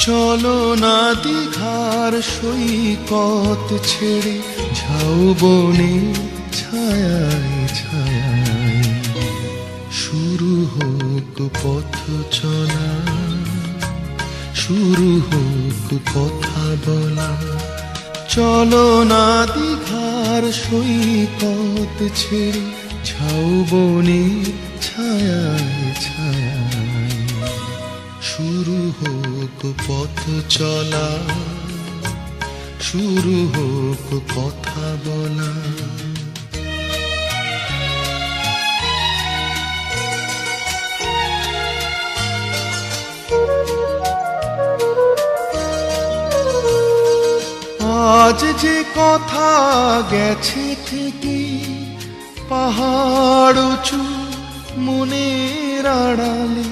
চলো না দীঘার সৈকত ছেড়ে ঝাউবনে ছায়ায় ছায়ায় শুরু হোক পথ চলা, শুরু হোক কথা বলা। চলো না দীঘার সৈকত ছেড়ে ঝাউবনে ছায়ায় ছায়ায় শুরু হোক পথ চলা, শুরু হোক কথা বলা। আজ যে কথা গেছে থেকে পাহাড় উঁচু মনের আড়ালে